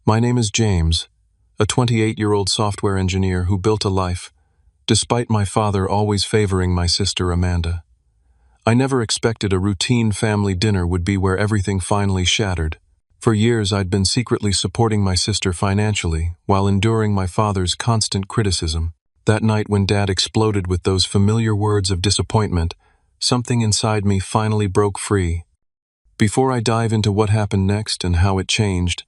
My name is James, a 28-year-old software engineer who built a life, despite my father always favoring my sister Amanda. I never expected a routine family dinner would be where everything finally shattered. For years I'd been secretly supporting my sister financially while enduring my father's constant criticism. That night when Dad exploded with those familiar words of disappointment, something inside me finally broke free. Before I dive into what happened next and how it changed,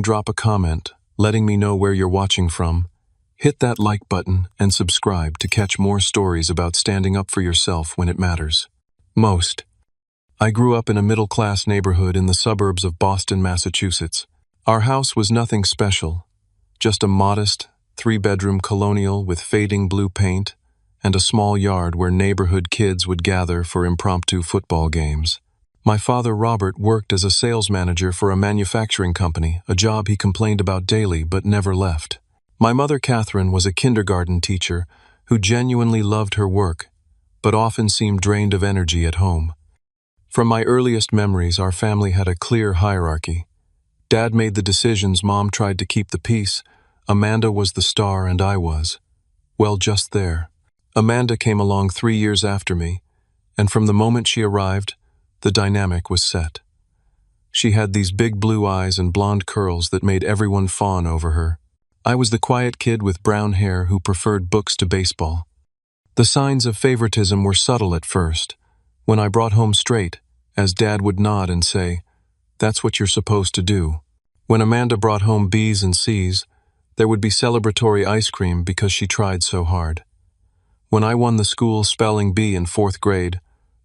drop a comment, letting me know where you're watching from. Hit that like button and subscribe to catch more stories about standing up for yourself when it matters most. I grew up in a middle-class neighborhood in the suburbs of Boston, Massachusetts. Our house was nothing special, just a modest, 3-bedroom colonial with fading blue paint and a small yard where neighborhood kids would gather for impromptu football games. My father, Robert, worked as a sales manager for a manufacturing company, a job he complained about daily but never left. My mother, Catherine, was a kindergarten teacher who genuinely loved her work, but often seemed drained of energy at home. From my earliest memories, our family had a clear hierarchy. Dad made the decisions, Mom tried to keep the peace. Amanda was the star and I was, well, just there. Amanda came along 3 years after me, and from the moment she arrived, the dynamic was set. She had these big blue eyes and blonde curls that made everyone fawn over her. I was the quiet kid with brown hair who preferred books to baseball. The signs of favoritism were subtle at first. When I brought home straight, as Dad would nod and say, "That's what you're supposed to do." When Amanda brought home B's and C's, there would be celebratory ice cream because she tried so hard. When I won the school spelling bee in 4th grade,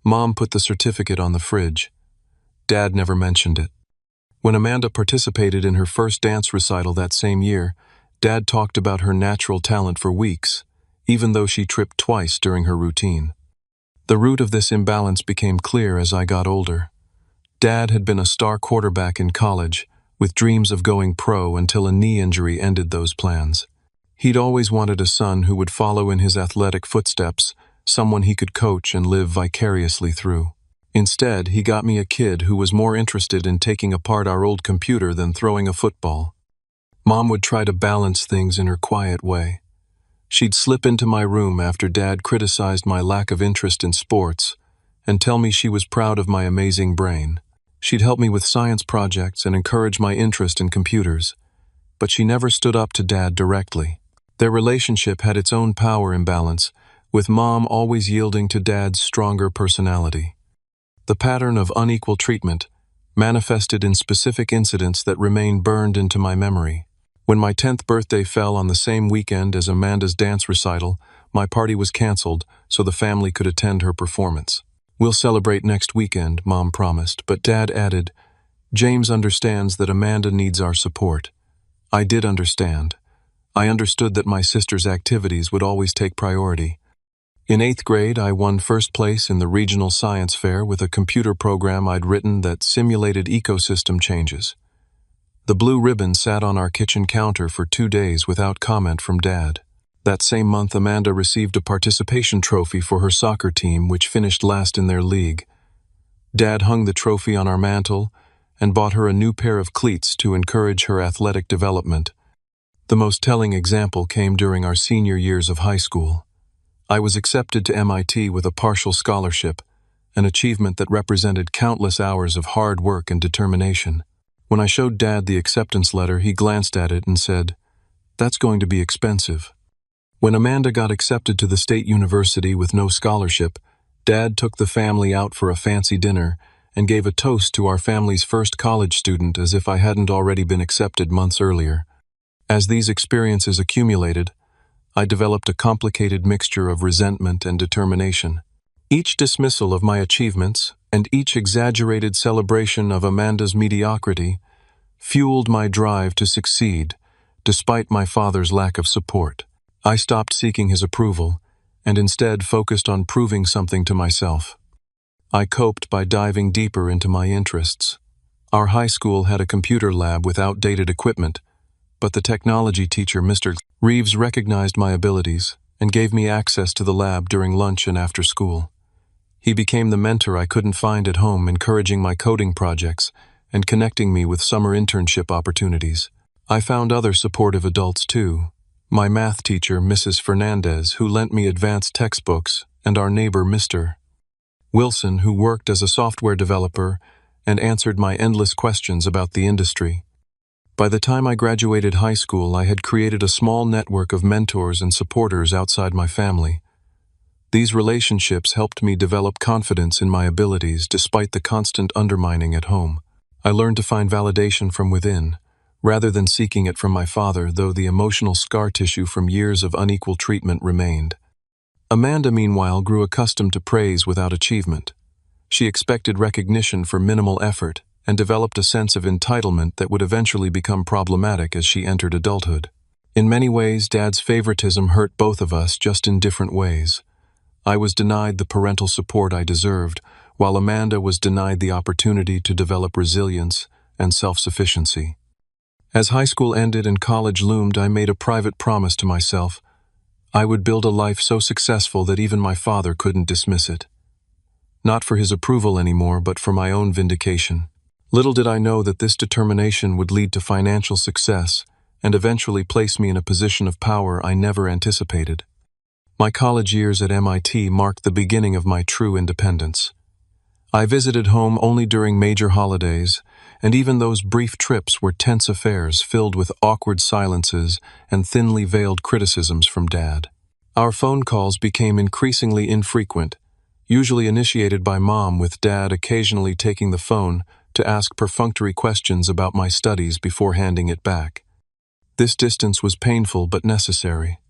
Mom put the certificate on the fridge. Dad never mentioned it. When Amanda participated in her first dance recital that same year, Dad talked about her natural talent for weeks, even though she tripped twice during her routine. The root of this imbalance became clear as I got older. Dad had been a star quarterback in college, with dreams of going pro until a knee injury ended those plans. He'd always wanted a son who would follow in his athletic footsteps, someone he could coach and live vicariously through. Instead, he got me a kid who was more interested in taking apart our old computer than throwing a football. Mom would try to balance things in her quiet way. She'd slip into my room after Dad criticized my lack of interest in sports and tell me she was proud of my amazing brain. She'd help me with science projects and encourage my interest in computers, but she never stood up to Dad directly. Their relationship had its own power imbalance, with Mom always yielding to Dad's stronger personality. The pattern of unequal treatment manifested in specific incidents that remain burned into my memory. When my 10th birthday fell on the same weekend as Amanda's dance recital, my party was canceled so the family could attend her performance. "We'll celebrate next weekend," Mom promised, but Dad added, "James understands that Amanda needs our support." I did understand. I understood that my sister's activities would always take priority. In 8th grade, I won first place in the regional science fair with a computer program I'd written that simulated ecosystem changes. The blue ribbon sat on our kitchen counter for 2 days without comment from Dad. That same month, Amanda received a participation trophy for her soccer team, which finished last in their league. Dad hung the trophy on our mantle and bought her a new pair of cleats to encourage her athletic development. The most telling example came during our senior years of high school. I was accepted to MIT with a partial scholarship, an achievement that represented countless hours of hard work and determination. When I showed Dad the acceptance letter, he glanced at it and said, "That's going to be expensive." When Amanda got accepted to the state university with no scholarship, Dad took the family out for a fancy dinner and gave a toast to our family's first college student as if I hadn't already been accepted months earlier. As these experiences accumulated, I developed a complicated mixture of resentment and determination. Each dismissal of my achievements and each exaggerated celebration of Amanda's mediocrity fueled my drive to succeed, despite my father's lack of support. I stopped seeking his approval and instead focused on proving something to myself. I coped by diving deeper into my interests. Our high school had a computer lab with outdated equipment, but the technology teacher, Mr. Reeves, recognized my abilities and gave me access to the lab during lunch and after school. He became the mentor I couldn't find at home, encouraging my coding projects and connecting me with summer internship opportunities. I found other supportive adults too. My math teacher, Mrs. Fernandez, who lent me advanced textbooks, and our neighbor, Mr. Wilson, who worked as a software developer and answered my endless questions about the industry. By the time I graduated high school, I had created a small network of mentors and supporters outside my family. These relationships helped me develop confidence in my abilities despite the constant undermining at home. I learned to find validation from within, rather than seeking it from my father, though the emotional scar tissue from years of unequal treatment remained. Amanda, meanwhile, grew accustomed to praise without achievement. She expected recognition for minimal effort and developed a sense of entitlement that would eventually become problematic as she entered adulthood. In many ways, Dad's favoritism hurt both of us, just in different ways. I was denied the parental support I deserved, while Amanda was denied the opportunity to develop resilience and self-sufficiency. As high school ended and college loomed, I made a private promise to myself. I would build a life so successful that even my father couldn't dismiss it. Not for his approval anymore, but for my own vindication. Little did I know that this determination would lead to financial success and eventually place me in a position of power I never anticipated. My college years at MIT marked the beginning of my true independence. I visited home only during major holidays, and even those brief trips were tense affairs filled with awkward silences and thinly veiled criticisms from Dad. Our phone calls became increasingly infrequent, usually initiated by Mom, with Dad occasionally taking the phone to ask perfunctory questions about my studies before handing it back. This distance was painful but necessary.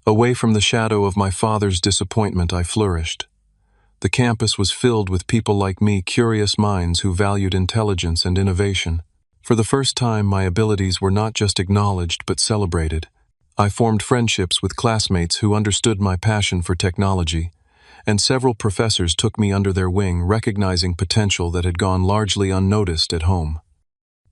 Away from the shadow of my father's disappointment, I flourished. The campus was filled with people like me, curious minds who valued intelligence and innovation. For the first time, my abilities were not just acknowledged but celebrated. I formed friendships with classmates who understood my passion for technology, and several professors took me under their wing, recognizing potential that had gone largely unnoticed at home.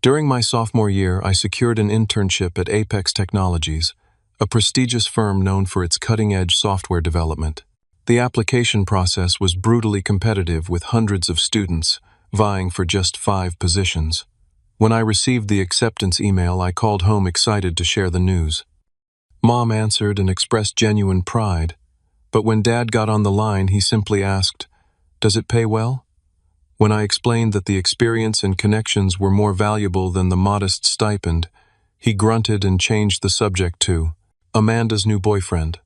During my sophomore year, I secured an internship at Apex Technologies, a prestigious firm known for its cutting-edge software development. The application process was brutally competitive, with hundreds of students vying for just 5 positions. When I received the acceptance email, I called home excited to share the news. Mom answered and expressed genuine pride, but when Dad got on the line, he simply asked, "Does it pay well?" When I explained that the experience and connections were more valuable than the modest stipend, he grunted and changed the subject to Amanda's new boyfriend.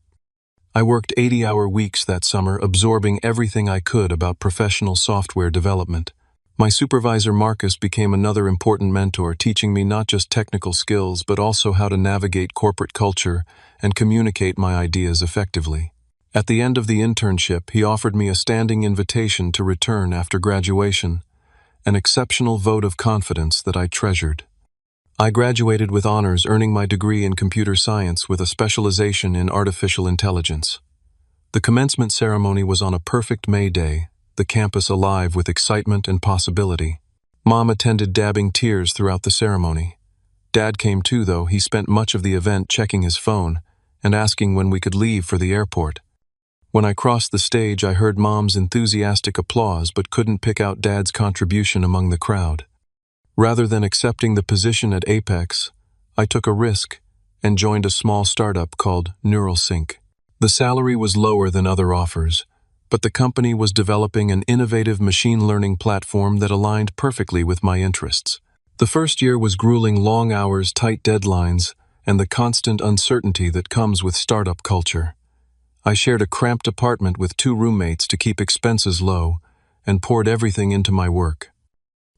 I worked 80-hour weeks that summer, absorbing everything I could about professional software development. My supervisor, Marcus, became another important mentor, teaching me not just technical skills but also how to navigate corporate culture and communicate my ideas effectively. At the end of the internship, he offered me a standing invitation to return after graduation, an exceptional vote of confidence that I treasured. I graduated with honors, earning my degree in computer science with a specialization in artificial intelligence. The commencement ceremony was on a perfect May day, the campus alive with excitement and possibility. Mom attended, dabbing tears throughout the ceremony. Dad came too, though he spent much of the event checking his phone and asking when we could leave for the airport. When I crossed the stage, I heard Mom's enthusiastic applause but couldn't pick out Dad's contribution among the crowd. Rather than accepting the position at Apex, I took a risk and joined a small startup called NeuralSync. The salary was lower than other offers, but the company was developing an innovative machine learning platform that aligned perfectly with my interests. The first year was grueling: long hours, tight deadlines, and the constant uncertainty that comes with startup culture. I shared a cramped apartment with 2 roommates to keep expenses low and poured everything into my work.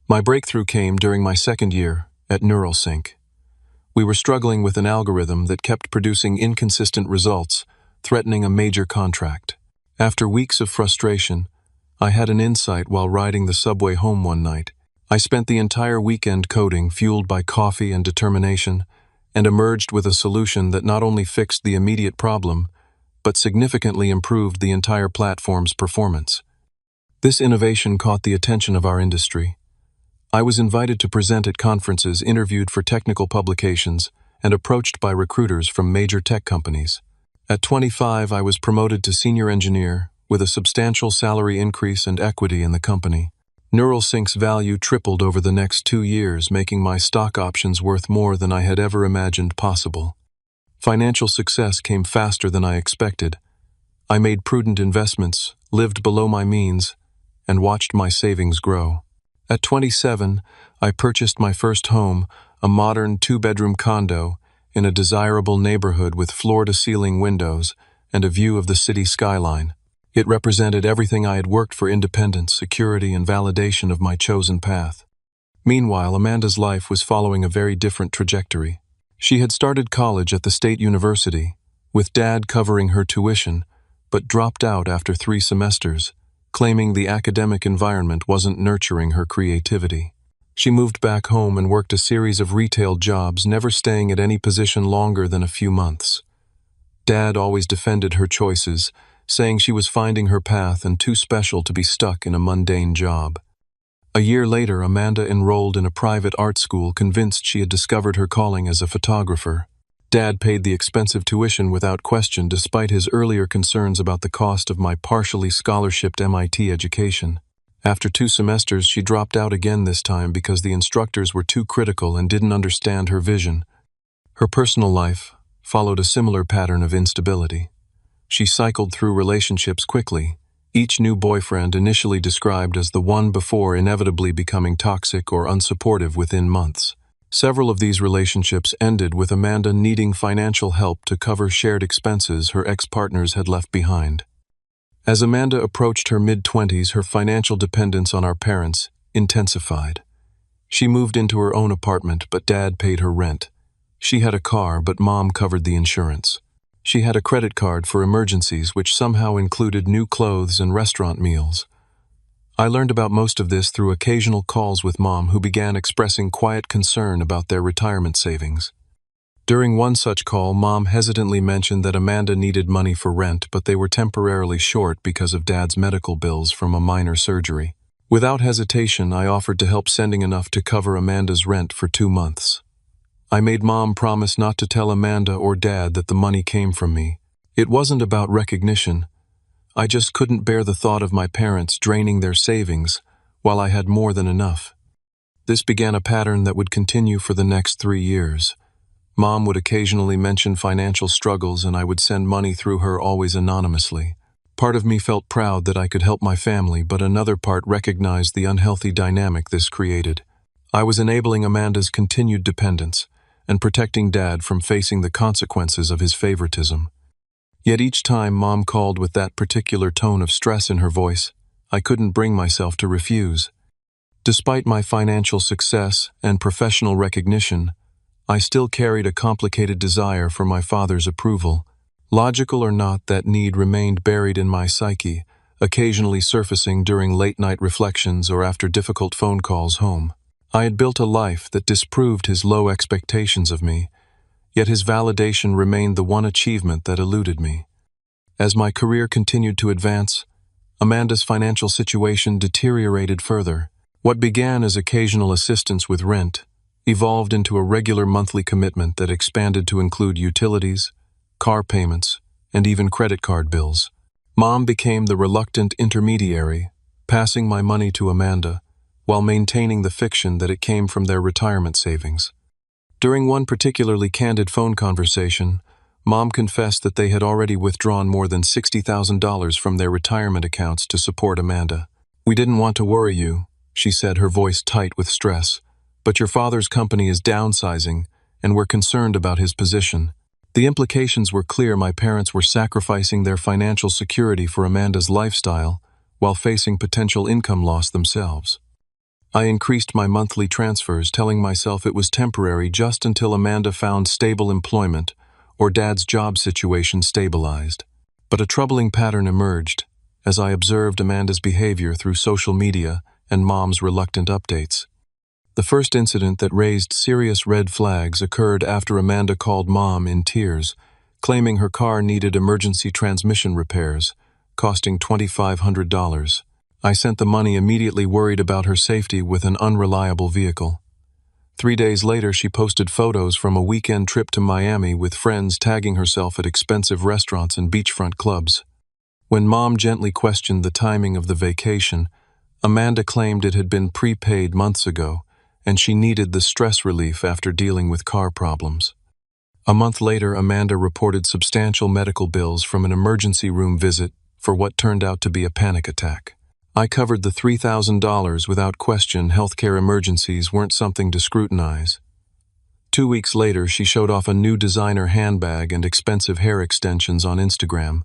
My breakthrough came during my second year at NeuralSync. We were struggling with an algorithm that kept producing inconsistent results, threatening a major contract. After weeks of frustration, I had an insight while riding the subway home one night. I spent the entire weekend coding, fueled by coffee and determination, and emerged with a solution that not only fixed the immediate problem, but significantly improved the entire platform's performance. This innovation caught the attention of our industry. I was invited to present at conferences, interviewed for technical publications, and approached by recruiters from major tech companies. At 25, I was promoted to senior engineer, with a substantial salary increase and equity in the company. Neuralsync's value tripled over the next 2 years, making my stock options worth more than I had ever imagined possible. Financial success came faster than I expected. I made prudent investments, lived below my means, and watched my savings grow. At 27, I purchased my first home, a modern 2-bedroom condo, in a desirable neighborhood with floor-to-ceiling windows and a view of the city skyline. It represented everything I had worked for: independence, security, and validation of my chosen path. Meanwhile, Amanda's life was following a very different trajectory. She had started college at the state university, with Dad covering her tuition, but dropped out after 3 semesters, claiming the academic environment wasn't nurturing her creativity. She moved back home and worked a series of retail jobs, never staying at any position longer than a few months. Dad always defended her choices, saying she was finding her path and too special to be stuck in a mundane job. A year later, Amanda enrolled in a private art school, convinced she had discovered her calling as a photographer. Dad paid the expensive tuition without question, despite his earlier concerns about the cost of my partially scholarshiped MIT education. After 2 semesters, she dropped out again, this time because the instructors were too critical and didn't understand her vision. Her personal life followed a similar pattern of instability. She cycled through relationships quickly, each new boyfriend initially described as the one before inevitably becoming toxic or unsupportive within months. Several of these relationships ended with Amanda needing financial help to cover shared expenses her ex-partners had left behind. As Amanda approached her mid-20s, her financial dependence on our parents intensified. She moved into her own apartment, but Dad paid her rent. She had a car, but Mom covered the insurance. She had a credit card for emergencies, which somehow included new clothes and restaurant meals. I learned about most of this through occasional calls with Mom, who began expressing quiet concern about their retirement savings. During one such call, Mom hesitantly mentioned that Amanda needed money for rent, but they were temporarily short because of Dad's medical bills from a minor surgery. Without hesitation, I offered to help, sending enough to cover Amanda's rent for 2 months. I made Mom promise not to tell Amanda or Dad that the money came from me. It wasn't about recognition. I just couldn't bear the thought of my parents draining their savings while I had more than enough. This began a pattern that would continue for the next 3 years. Mom would occasionally mention financial struggles, and I would send money through her, always anonymously. Part of me felt proud that I could help my family, but another part recognized the unhealthy dynamic this created. I was enabling Amanda's continued dependence and protecting Dad from facing the consequences of his favoritism. Yet each time Mom called with that particular tone of stress in her voice, I couldn't bring myself to refuse. Despite my financial success and professional recognition, I still carried a complicated desire for my father's approval. Logical or not, that need remained buried in my psyche, occasionally surfacing during late-night reflections or after difficult phone calls home. I had built a life that disproved his low expectations of me, yet his validation remained the one achievement that eluded me. As my career continued to advance, Amanda's financial situation deteriorated further. What began as occasional assistance with rent evolved into a regular monthly commitment that expanded to include utilities, car payments, and even credit card bills. Mom became the reluctant intermediary, passing my money to Amanda, while maintaining the fiction that it came from their retirement savings. During one particularly candid phone conversation, Mom confessed that they had already withdrawn more than $60,000 from their retirement accounts to support Amanda. "We didn't want to worry you," she said, her voice tight with stress, "but your father's company is downsizing, and we're concerned about his position." The implications were clear. My parents were sacrificing their financial security for Amanda's lifestyle while facing potential income loss themselves. I increased my monthly transfers, telling myself it was temporary, just until Amanda found stable employment or Dad's job situation stabilized. But a troubling pattern emerged as I observed Amanda's behavior through social media and Mom's reluctant updates. The first incident that raised serious red flags occurred after Amanda called Mom in tears, claiming her car needed emergency transmission repairs, costing $2,500. I sent the money immediately, worried about her safety with an unreliable vehicle. 3 days later, she posted photos from a weekend trip to Miami with friends, tagging herself at expensive restaurants and beachfront clubs. When Mom gently questioned the timing of the vacation, Amanda claimed it had been prepaid months ago, and she needed the stress relief after dealing with car problems. A month later, Amanda reported substantial medical bills from an emergency room visit for what turned out to be a panic attack. I covered the $3,000 without question. Healthcare emergencies weren't something to scrutinize. 2 weeks later, she showed off a new designer handbag and expensive hair extensions on Instagram.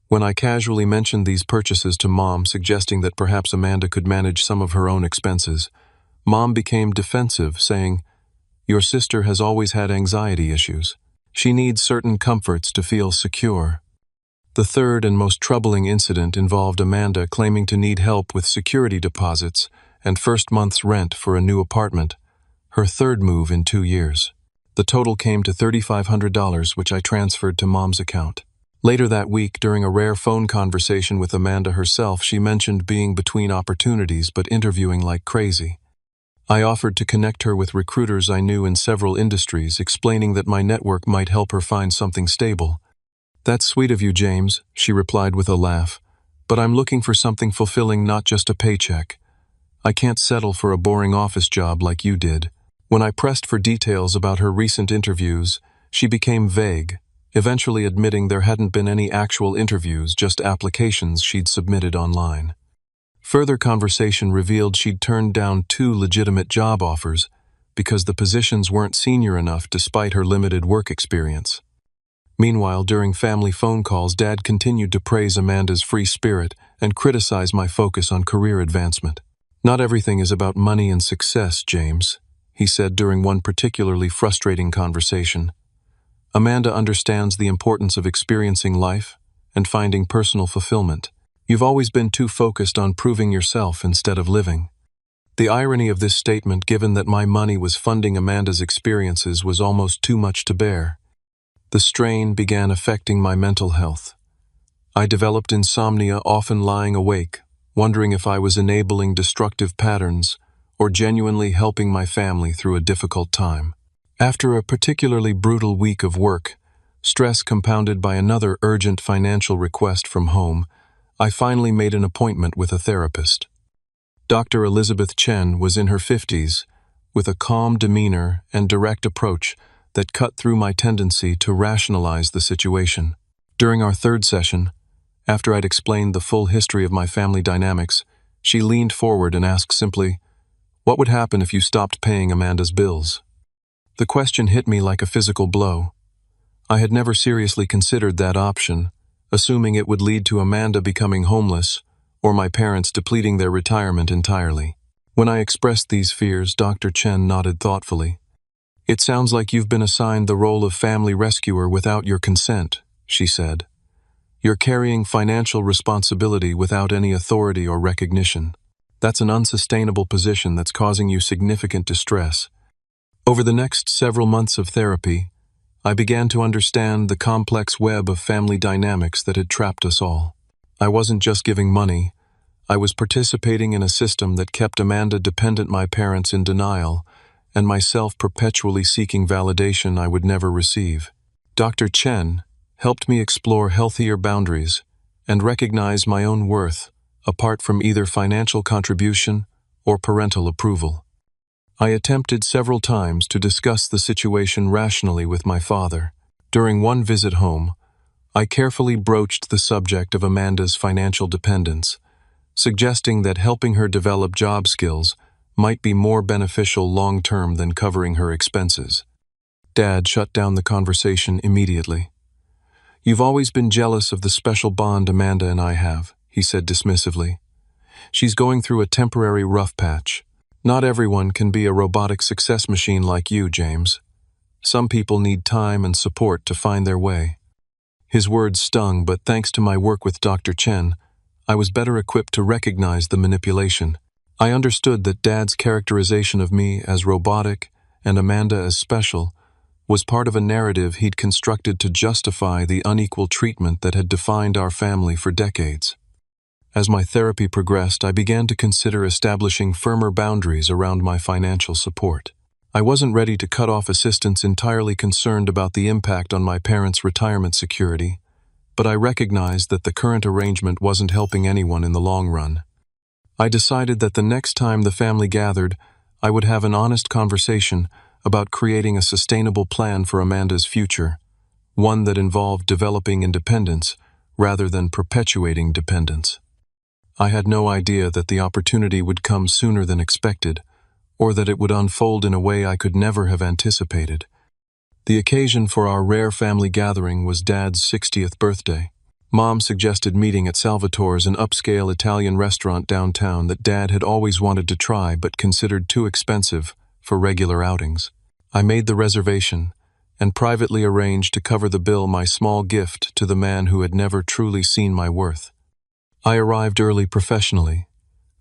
When I casually mentioned these purchases to Mom, suggesting that perhaps Amanda could manage some of her own expenses, Mom became defensive, saying, "Your sister has always had anxiety issues. She needs certain comforts to feel secure." The third and most troubling incident involved Amanda claiming to need help with security deposits and first month's rent for a new apartment, her third move in 2 years. The total came to $3,500, which I transferred to Mom's account. Later that week, during a rare phone conversation with Amanda herself, she mentioned being between opportunities but interviewing like crazy. I offered to connect her with recruiters I knew in several industries, explaining that my network might help her find something stable. "That's sweet of you, James," she replied with a laugh, "but I'm looking for something fulfilling, not just a paycheck. I can't settle for a boring office job like you did." When I pressed for details about her recent interviews, she became vague, eventually admitting there hadn't been any actual interviews, just applications she'd submitted online. Further conversation revealed she'd turned down 2 legitimate job offers because the positions weren't senior enough despite her limited work experience. Meanwhile, during family phone calls, Dad continued to praise Amanda's free spirit and criticize my focus on career advancement. "Not everything is about money and success, James," he said during one particularly frustrating conversation. "Amanda understands the importance of experiencing life and finding personal fulfillment. You've always been too focused on proving yourself instead of living." The irony of this statement, given that my money was funding Amanda's experiences, was almost too much to bear. The strain began affecting my mental health. I developed insomnia, often lying awake, wondering if I was enabling destructive patterns or genuinely helping my family through a difficult time. After a particularly brutal week of work, stress compounded by another urgent financial request from home, I finally made an appointment with a therapist. Dr. Elizabeth Chen was in her 50s, with a calm demeanor and direct approach that cut through my tendency to rationalize the situation. During our third session, after I'd explained the full history of my family dynamics, she leaned forward and asked simply, "What would happen if you stopped paying Amanda's bills?" The question hit me like a physical blow. I had never seriously considered that option, assuming it would lead to Amanda becoming homeless or my parents depleting their retirement entirely. When I expressed these fears, Dr. Chen nodded thoughtfully. "It sounds like you've been assigned the role of family rescuer without your consent," she said. "You're carrying financial responsibility without any authority or recognition. That's an unsustainable position that's causing you significant distress." Over the next several months of therapy, I began to understand the complex web of family dynamics that had trapped us all. I wasn't just giving money. I was participating in a system that kept Amanda dependent, my parents in denial, and myself perpetually seeking validation I would never receive. Dr. Chen helped me explore healthier boundaries and recognize my own worth, apart from either financial contribution or parental approval. I attempted several times to discuss the situation rationally with my father. During one visit home, I carefully broached the subject of Amanda's financial dependence, suggesting that helping her develop job skills might be more beneficial long-term than covering her expenses. Dad shut down the conversation immediately. "You've always been jealous of the special bond Amanda and I have," he said dismissively. "She's going through a temporary rough patch. Not everyone can be a robotic success machine like you, James. Some people need time and support to find their way." His words stung, but thanks to my work with Dr. Chen, I was better equipped to recognize the manipulation. I understood that Dad's characterization of me as robotic and Amanda as special was part of a narrative he'd constructed to justify the unequal treatment that had defined our family for decades. As my therapy progressed, I began to consider establishing firmer boundaries around my financial support. I wasn't ready to cut off assistance entirely concerned about the impact on my parents' retirement security, but I recognized that the current arrangement wasn't helping anyone in the long run. I decided that the next time the family gathered, I would have an honest conversation about creating a sustainable plan for Amanda's future, one that involved developing independence rather than perpetuating dependence. I had no idea that the opportunity would come sooner than expected, or that it would unfold in a way I could never have anticipated. The occasion for our rare family gathering was Dad's 60th birthday. Mom suggested meeting at Salvatore's, an upscale Italian restaurant downtown that Dad had always wanted to try but considered too expensive for regular outings. I made the reservation and privately arranged to cover the bill, my small gift to the man who had never truly seen my worth. I arrived early professionally,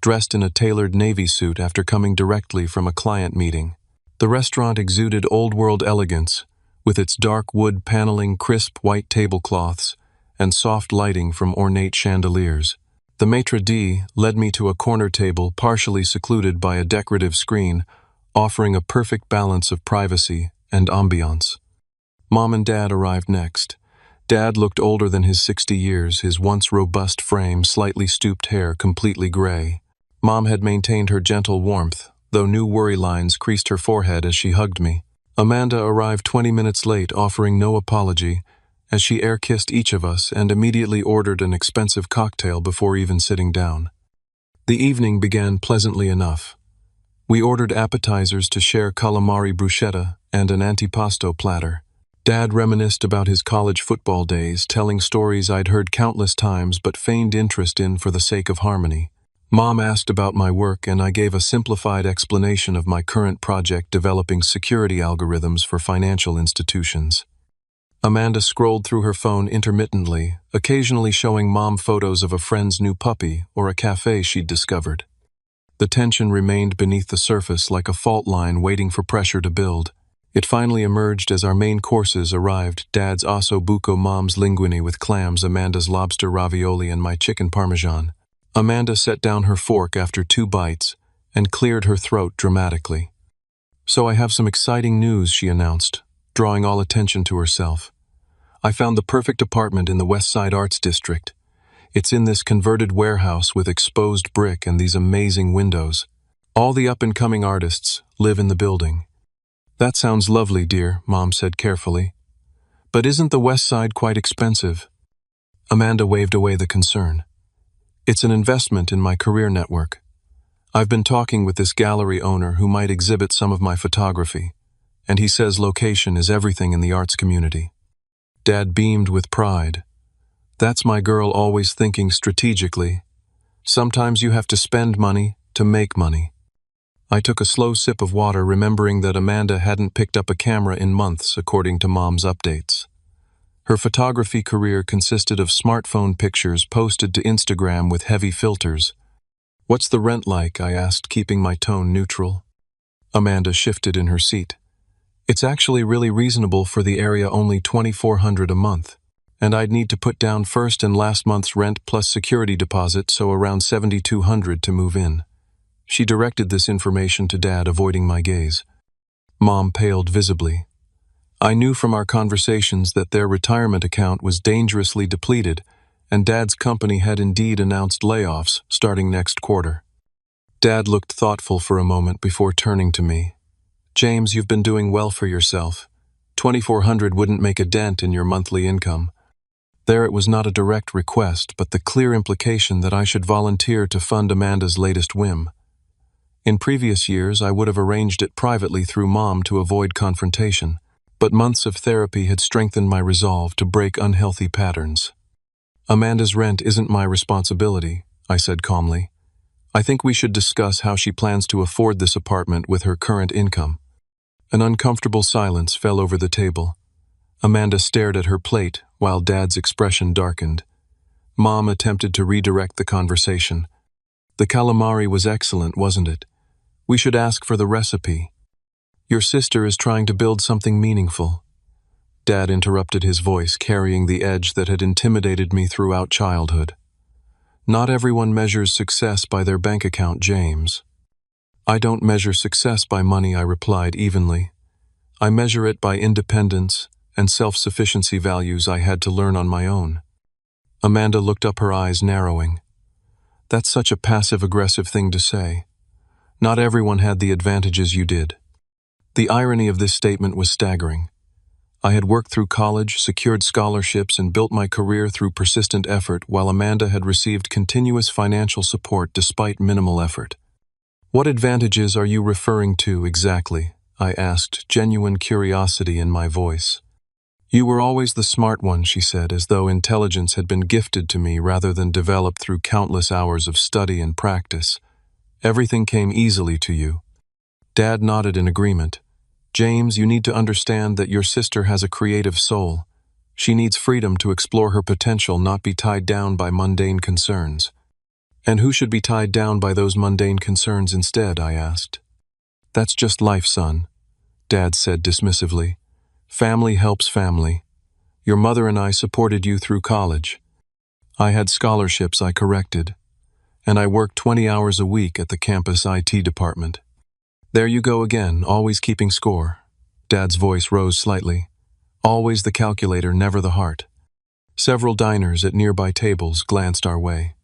dressed in a tailored navy suit after coming directly from a client meeting. The restaurant exuded old-world elegance, with its dark wood paneling, crisp white tablecloths, and soft lighting from ornate chandeliers. The maitre d' led me to a corner table partially secluded by a decorative screen, offering a perfect balance of privacy and ambiance. Mom and Dad arrived next. Dad looked older than his 60 years, his once robust frame, slightly stooped hair completely gray. Mom had maintained her gentle warmth, though new worry lines creased her forehead as she hugged me. Amanda arrived 20 minutes late, offering no apology, as she air-kissed each of us and immediately ordered an expensive cocktail before even sitting down. The evening began pleasantly enough. We ordered appetizers to share calamari bruschetta and an antipasto platter. Dad reminisced about his college football days, telling stories I'd heard countless times but feigned interest in for the sake of harmony. Mom asked about my work, and I gave a simplified explanation of my current project developing security algorithms for financial institutions. Amanda scrolled through her phone intermittently, occasionally showing Mom photos of a friend's new puppy or a cafe she'd discovered. The tension remained beneath the surface like a fault line waiting for pressure to build. It finally emerged as our main courses arrived: Dad's osso buco, Mom's linguine with clams, Amanda's lobster ravioli, and my chicken parmesan. Amanda set down her fork after 2 bites and cleared her throat dramatically. "So I have some exciting news," she announced, drawing all attention to herself. "I found the perfect apartment in the West Side Arts District. It's in this converted warehouse with exposed brick and these amazing windows. All the up-and-coming artists live in the building." "That sounds lovely, dear," Mom said carefully. "But isn't the West Side quite expensive?" Amanda waved away the concern. "It's an investment in my career network. I've been talking with this gallery owner who might exhibit some of my photography, and he says location is everything in the arts community." Dad beamed with pride. "That's my girl, always thinking strategically. Sometimes you have to spend money to make money." I took a slow sip of water, remembering that Amanda hadn't picked up a camera in months, according to Mom's updates. Her photography career consisted of smartphone pictures posted to Instagram with heavy filters. "What's the rent like?" I asked, keeping my tone neutral. Amanda shifted in her seat. "It's actually really reasonable for the area, only $2,400 a month. And I'd need to put down first and last month's rent plus security deposit, so around $7,200 to move in." She directed this information to Dad, avoiding my gaze. Mom paled visibly. I knew from our conversations that their retirement account was dangerously depleted, and Dad's company had indeed announced layoffs starting next quarter. Dad looked thoughtful for a moment before turning to me. "James, you've been doing well for yourself. $2,400 wouldn't make a dent in your monthly income." There it was not a direct request, but the clear implication that I should volunteer to fund Amanda's latest whim. In previous years, I would have arranged it privately through Mom to avoid confrontation, but months of therapy had strengthened my resolve to break unhealthy patterns. "Amanda's rent isn't my responsibility," I said calmly. "I think we should discuss how she plans to afford this apartment with her current income." An uncomfortable silence fell over the table. Amanda stared at her plate while Dad's expression darkened. Mom attempted to redirect the conversation. "The calamari was excellent, wasn't it? We should ask for the recipe. Your sister is trying to build something meaningful." Dad interrupted, his voice carrying the edge that had intimidated me throughout childhood. "Not everyone measures success by their bank account, James." "I don't measure success by money," I replied evenly. "I measure it by independence and self-sufficiency, values I had to learn on my own." Amanda looked up, her eyes narrowing. That's such a passive-aggressive thing to say. Not everyone had the advantages you did. The irony of this statement was staggering. I had worked through college, secured scholarships, and built my career through persistent effort, while Amanda had received continuous financial support despite minimal effort. What advantages are you referring to exactly? I asked, genuine curiosity in my voice. You were always the smart one, she said, as though intelligence had been gifted to me rather than developed through countless hours of study and practice. Everything came easily to you. Dad nodded in agreement. James, you need to understand that your sister has a creative soul. She needs freedom to explore her potential, not be tied down by mundane concerns. And who should be tied down by those mundane concerns instead? I asked. That's just life, son, Dad said dismissively. Family helps family. Your mother and I supported you through college. I had scholarships I corrected, and I worked 20 hours a week at the campus IT department. There you go again, always keeping score. Dad's voice rose slightly. Always the calculator, never the heart. Several diners at nearby tables glanced our way.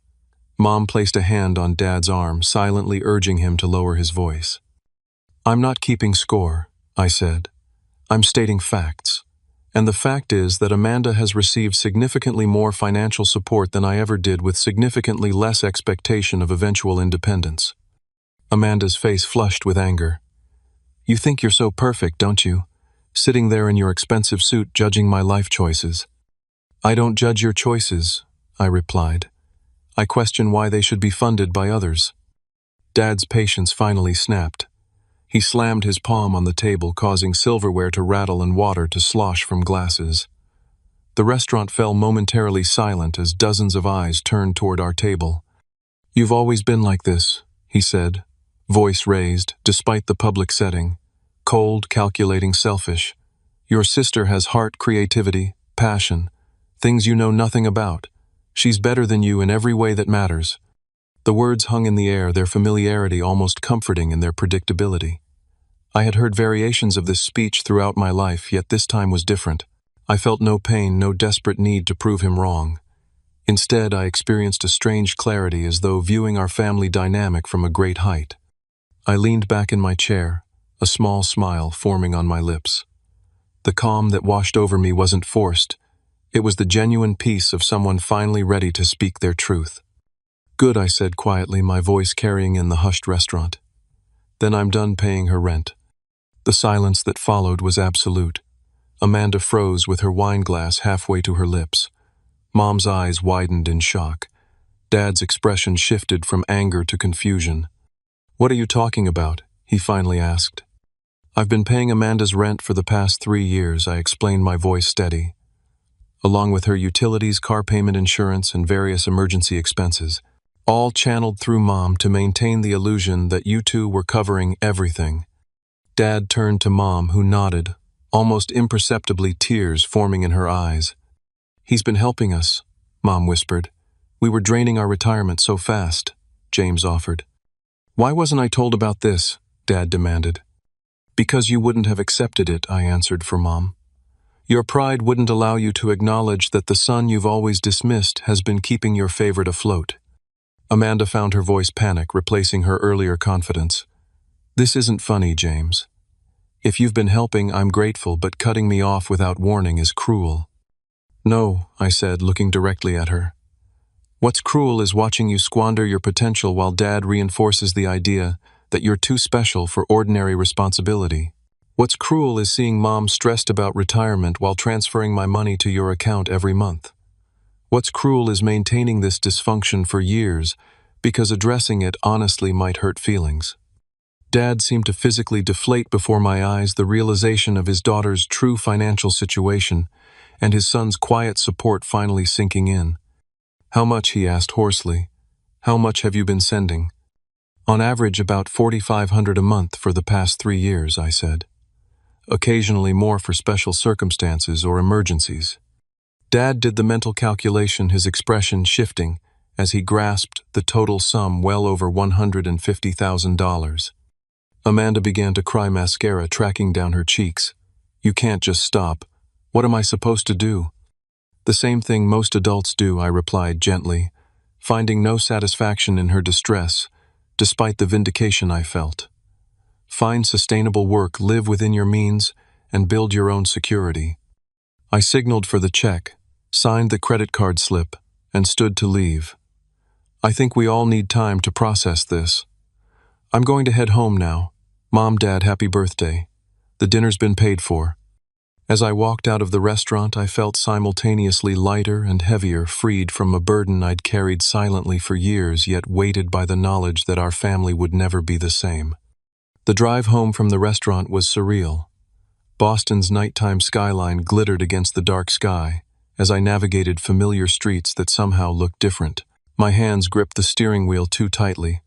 Mom placed a hand on Dad's arm, silently urging him to lower his voice. I'm not keeping score, I said. I'm stating facts. And the fact is that Amanda has received significantly more financial support than I ever did, with significantly less expectation of eventual independence. Amanda's face flushed with anger. You think you're so perfect, don't you? Sitting there in your expensive suit judging my life choices. I don't judge your choices, I replied. I question why they should be funded by others. Dad's patience finally snapped. He slammed his palm on the table, causing silverware to rattle and water to slosh from glasses. The restaurant fell momentarily silent as dozens of eyes turned toward our table. You've always been like this, he said, voice raised, despite the public setting. Cold, calculating, selfish. Your sister has heart, creativity, passion, things you know nothing about. She's better than you in every way that matters. The words hung in the air, their familiarity almost comforting in their predictability. I had heard variations of this speech throughout my life, yet this time was different. I felt no pain, no desperate need to prove him wrong. Instead, I experienced a strange clarity, as though viewing our family dynamic from a great height. I leaned back in my chair, a small smile forming on my lips. The calm that washed over me wasn't forced. It was the genuine peace of someone finally ready to speak their truth. Good, I said quietly, my voice carrying in the hushed restaurant. Then I'm done paying her rent. The silence that followed was absolute. Amanda froze with her wine glass halfway to her lips. Mom's eyes widened in shock. Dad's expression shifted from anger to confusion. What are you talking about? He finally asked. I've been paying Amanda's rent for the past 3 years, I explained, my voice steady. Along with her utilities, car payment, insurance, and various emergency expenses, all channeled through Mom to maintain the illusion that you two were covering everything. Dad turned to Mom, who nodded, almost imperceptibly, tears forming in her eyes. He's been helping us, Mom whispered. We were draining our retirement so fast, James offered. Why wasn't I told about this? Dad demanded. Because you wouldn't have accepted it, I answered for Mom. Your pride wouldn't allow you to acknowledge that the son you've always dismissed has been keeping your favorite afloat. Amanda found her voice panic, replacing her earlier confidence. This isn't funny, James. If you've been helping, I'm grateful, but cutting me off without warning is cruel. No, I said, looking directly at her. What's cruel is watching you squander your potential while Dad reinforces the idea that you're too special for ordinary responsibility. What's cruel is seeing Mom stressed about retirement while transferring my money to your account every month. What's cruel is maintaining this dysfunction for years because addressing it honestly might hurt feelings. Dad seemed to physically deflate before my eyes, the realization of his daughter's true financial situation and his son's quiet support finally sinking in. How much, he asked hoarsely. How much have you been sending? On average, about $4,500 a month for the past 3 years, I said. Occasionally more for special circumstances or emergencies. Dad did the mental calculation, his expression shifting as he grasped the total sum, well over $150,000. Amanda began to cry, mascara tracking down her cheeks. You can't just stop. What am I supposed to do? The same thing most adults do, I replied gently. finding no satisfaction in her distress, despite the vindication I felt. Find sustainable work, live within your means, and build your own security. I signaled for the check, signed the credit card slip, and stood to leave. I think we all need time to process this. I'm going to head home now. Mom, Dad, happy birthday. The dinner's been paid for. As I walked out of the restaurant, I felt simultaneously lighter and heavier, freed from a burden I'd carried silently for years, yet weighted by the knowledge that our family would never be the same. The drive home from the restaurant was surreal. Boston's nighttime skyline glittered against the dark sky as I navigated familiar streets that somehow looked different. My hands gripped the steering wheel too tightly,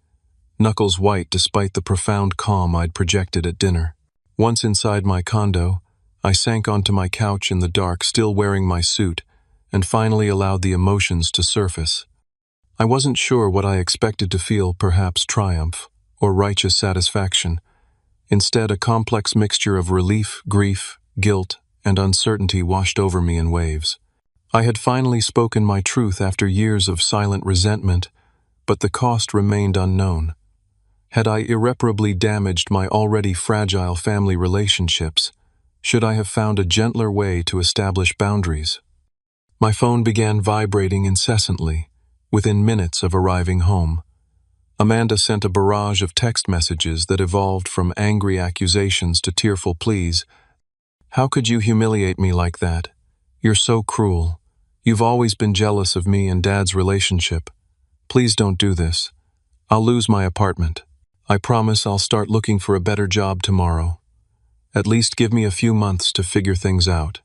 knuckles white despite the profound calm I'd projected at dinner. Once inside my condo, I sank onto my couch in the dark, still wearing my suit, and finally allowed the emotions to surface. I wasn't sure what I expected to feel, perhaps triumph or righteous satisfaction. Instead, a complex mixture of relief, grief, guilt, and uncertainty washed over me in waves. I had finally spoken my truth after years of silent resentment, but the cost remained unknown. Had I irreparably damaged my already fragile family relationships? Should I have found a gentler way to establish boundaries? My phone began vibrating incessantly, within minutes of arriving home. Amanda sent a barrage of text messages that evolved from angry accusations to tearful pleas. "How could you humiliate me like that? You're so cruel. You've always been jealous of me and Dad's relationship. Please don't do this. I'll lose my apartment. I promise I'll start looking for a better job tomorrow. At least give me a few months to figure things out."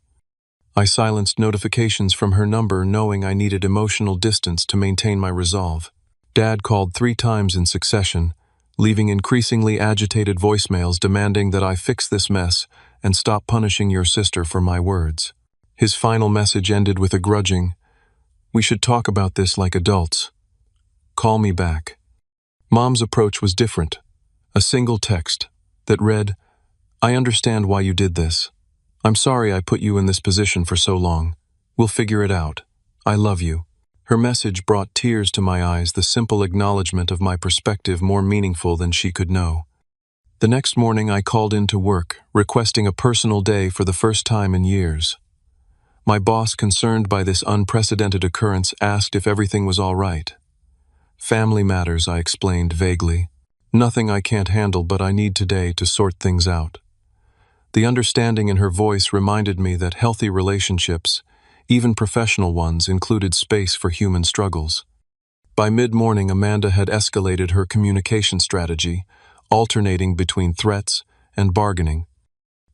I silenced notifications from her number, knowing I needed emotional distance to maintain my resolve. Dad called 3 times in succession, leaving increasingly agitated voicemails demanding that I fix this mess and stop punishing your sister for my words. His final message ended with a grudging, "We should talk about this like adults. Call me back." Mom's approach was different. A single text that read, "I understand why you did this. I'm sorry I put you in this position for so long. We'll figure it out. I love you." Her message brought tears to my eyes, the simple acknowledgement of my perspective more meaningful than she could know. The next morning I called in to work, requesting a personal day for the first time in years. My boss, concerned by this unprecedented occurrence, asked if everything was all right. "Family matters," I explained vaguely. "Nothing I can't handle, but I need today to sort things out." The understanding in her voice reminded me that healthy relationships, even professional ones, included space for human struggles. By mid-morning, Amanda had escalated her communication strategy, alternating between threats and bargaining.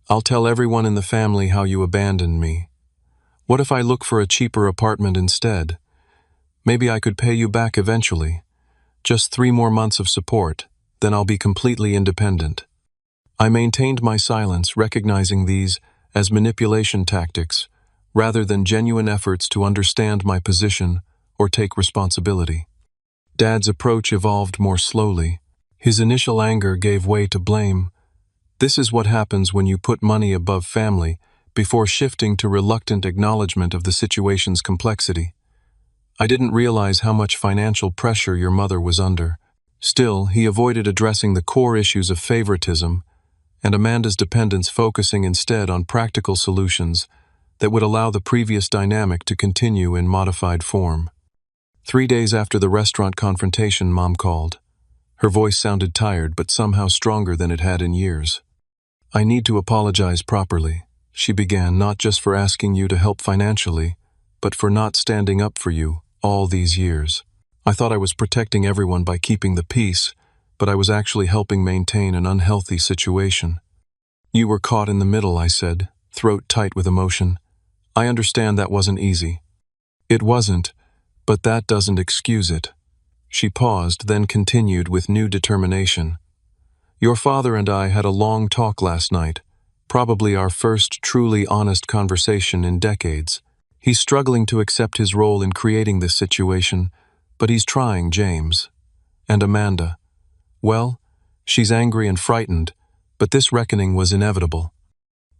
"I'll tell everyone in the family how you abandoned me. What if I look for a cheaper apartment instead? Maybe I could pay you back eventually. Just 3 more months of support, then I'll be completely independent." I maintained my silence, recognizing these as manipulation tactics, rather than genuine efforts to understand my position or take responsibility. Dad's approach evolved more slowly. His initial anger gave way to blame. This is what happens when you put money above family, before shifting to reluctant acknowledgement of the situation's complexity. "I didn't realize how much financial pressure your mother was under." Still, he avoided addressing the core issues of favoritism and Amanda's dependence, focusing instead on practical solutions that would allow the previous dynamic to continue in modified form. 3 days after the restaurant confrontation, Mom called. Her voice sounded tired, but somehow stronger than it had in years. "I need to apologize properly," she began, "not just for asking you to help financially, but for not standing up for you all these years. I thought I was protecting everyone by keeping the peace, but I was actually helping maintain an unhealthy situation." "You were caught in the middle," I said, throat tight with emotion. "I understand that wasn't easy." "It wasn't, but that doesn't excuse it." She paused, then continued with new determination. "Your father and I had a long talk last night, probably our first truly honest conversation in decades. He's struggling to accept his role in creating this situation, but he's trying, James. And Amanda, well, she's angry and frightened, but this reckoning was inevitable."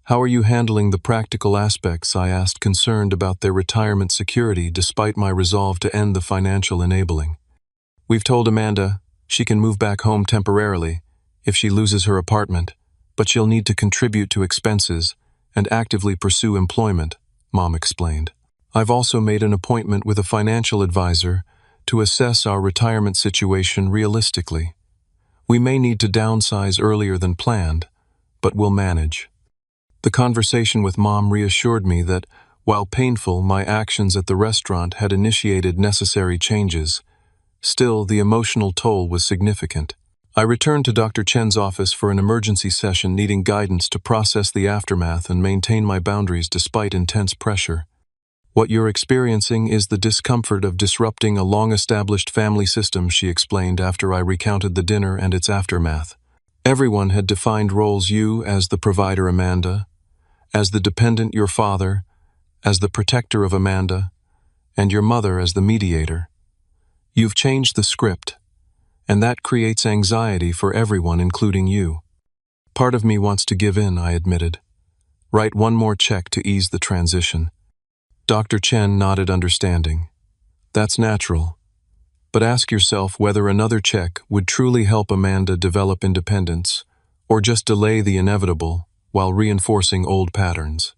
"How are you handling the practical aspects?" I asked, concerned about their retirement security despite my resolve to end the financial enabling. "We've told Amanda she can move back home temporarily if she loses her apartment, but she'll need to contribute to expenses and actively pursue employment," Mom explained. "I've also made an appointment with a financial advisor to assess our retirement situation realistically. We may need to downsize earlier than planned, but we'll manage." The conversation with Mom reassured me that, while painful, my actions at the restaurant had initiated necessary changes. Still, the emotional toll was significant. I returned to Dr. Chen's office for an emergency session, needing guidance to process the aftermath and maintain my boundaries despite intense pressure. "What you're experiencing is the discomfort of disrupting a long-established family system," she explained after I recounted the dinner and its aftermath. "Everyone had defined roles: you as the provider, Amanda; as the dependent, your father; as the protector of Amanda; and your mother as the mediator. You've changed the script, and that creates anxiety for everyone, including you." "Part of me wants to give in," I admitted. "Write one more check to ease the transition." Dr. Chen nodded understanding. "That's natural. But ask yourself whether another check would truly help Amanda develop independence, or just delay the inevitable while reinforcing old patterns."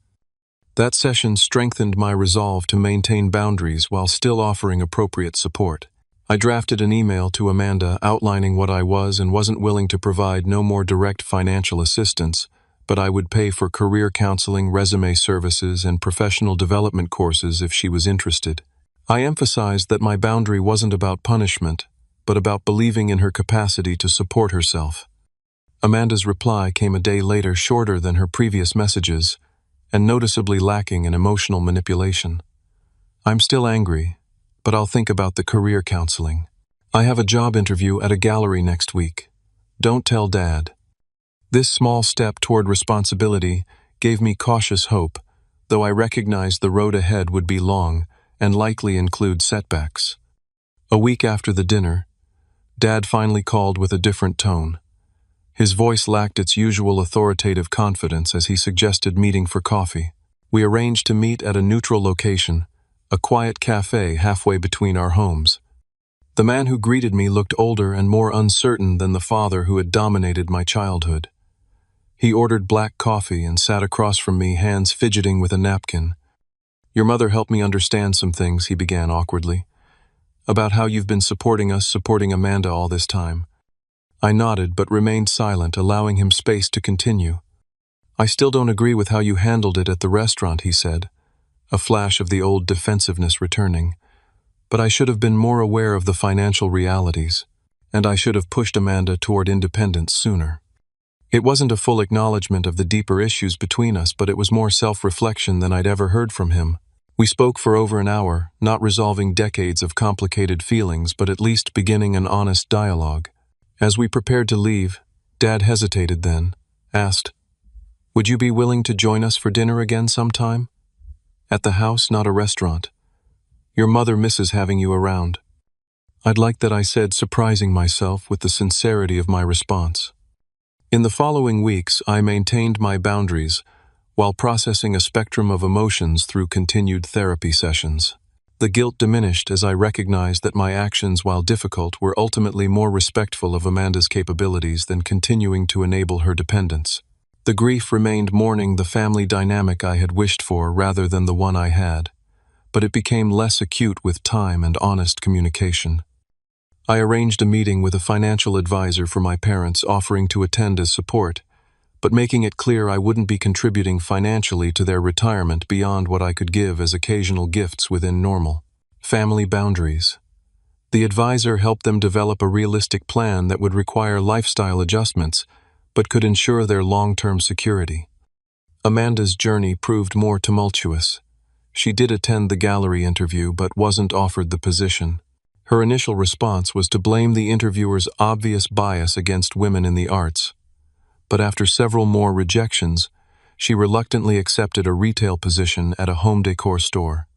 That session strengthened my resolve to maintain boundaries while still offering appropriate support. I drafted an email to Amanda outlining what I was and wasn't willing to provide: no more direct financial assistance, but I would pay for career counseling, resume services, and professional development courses if she was interested. I emphasized that my boundary wasn't about punishment, but about believing in her capacity to support herself. Amanda's reply came a day later, shorter than her previous messages, and noticeably lacking in emotional manipulation. "I'm still angry, but I'll think about the career counseling. I have a job interview at a gallery next week. Don't tell Dad." This small step toward responsibility gave me cautious hope, though I recognized the road ahead would be long and likely include setbacks. A week after the dinner, Dad finally called with a different tone. His voice lacked its usual authoritative confidence as he suggested meeting for coffee. We arranged to meet at a neutral location, a quiet cafe halfway between our homes. The man who greeted me looked older and more uncertain than the father who had dominated my childhood. He ordered black coffee and sat across from me, hands fidgeting with a napkin. "Your mother helped me understand some things," he began awkwardly, "about how you've been supporting Amanda all this time." I nodded but remained silent, allowing him space to continue. "I still don't agree with how you handled it at the restaurant," he said, a flash of the old defensiveness returning. "But I should have been more aware of the financial realities, and I should have pushed Amanda toward independence sooner." It wasn't a full acknowledgement of the deeper issues between us, but it was more self-reflection than I'd ever heard from him. We spoke for over an hour, not resolving decades of complicated feelings, but at least beginning an honest dialogue. As we prepared to leave, Dad hesitated, then asked, "Would you be willing to join us for dinner again sometime? At the house, not a restaurant. Your mother misses having you around." "I'd like that," I said, surprising myself with the sincerity of my response. In the following weeks, I maintained my boundaries while processing a spectrum of emotions through continued therapy sessions. The guilt diminished as I recognized that my actions, while difficult, were ultimately more respectful of Amanda's capabilities than continuing to enable her dependence. The grief remained, mourning the family dynamic I had wished for rather than the one I had, but it became less acute with time and honest communication. I arranged a meeting with a financial advisor for my parents, offering to attend as support, but making it clear I wouldn't be contributing financially to their retirement beyond what I could give as occasional gifts within normal family boundaries. The advisor helped them develop a realistic plan that would require lifestyle adjustments, but could ensure their long-term security. Amanda's journey proved more tumultuous. She did attend the gallery interview, but wasn't offered the position. Her initial response was to blame the interviewer's obvious bias against women in the arts. But after several more rejections, she reluctantly accepted a retail position at a home decor store.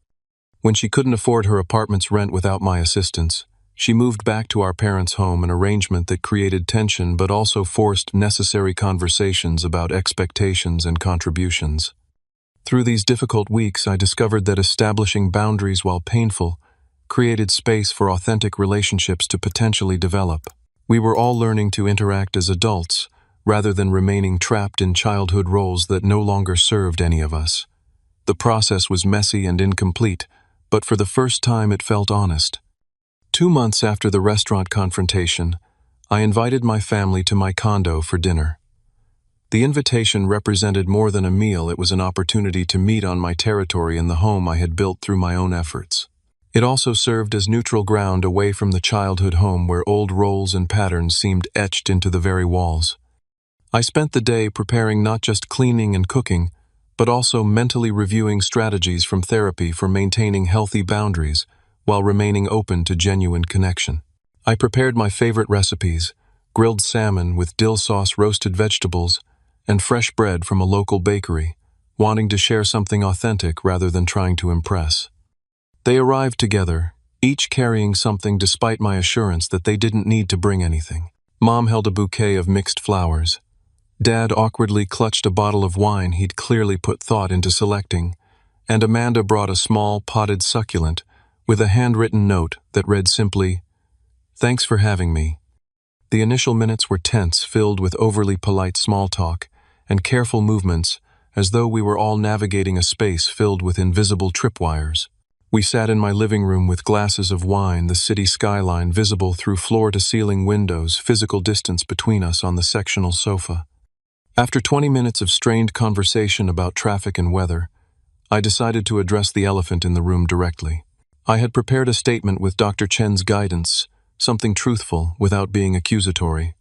When she couldn't afford her apartment's rent without my assistance, She moved back to our parents' home, an arrangement that created tension but also forced necessary conversations about expectations and contributions. Through these difficult weeks, I discovered that establishing boundaries, while painful, created space for authentic relationships to potentially develop. We were all learning to interact as adults, rather than remaining trapped in childhood roles that no longer served any of us. The process was messy and incomplete, but for the first time it felt honest. 2 months after the restaurant confrontation, I invited my family to my condo for dinner. The invitation represented more than a meal. It was an opportunity to meet on my territory in the home I had built through my own efforts. It also served as neutral ground away from the childhood home where old roles and patterns seemed etched into the very walls. I spent the day preparing not just cleaning and cooking, but also mentally reviewing strategies from therapy for maintaining healthy boundaries while remaining open to genuine connection. I prepared my favorite recipes: grilled salmon with dill sauce, roasted vegetables, and fresh bread from a local bakery, wanting to share something authentic rather than trying to impress. They arrived together, each carrying something despite my assurance that they didn't need to bring anything. Mom held a bouquet of mixed flowers. Dad awkwardly clutched a bottle of wine he'd clearly put thought into selecting, and Amanda brought a small, potted succulent with a handwritten note that read simply, "Thanks for having me." The initial minutes were tense, filled with overly polite small talk and careful movements, as though we were all navigating a space filled with invisible tripwires. We sat in my living room with glasses of wine, the city skyline visible through floor-to-ceiling windows, physical distance between us on the sectional sofa. After 20 minutes of strained conversation about traffic and weather, I decided to address the elephant in the room directly. I had prepared a statement with Dr. Chen's guidance, something truthful without being accusatory.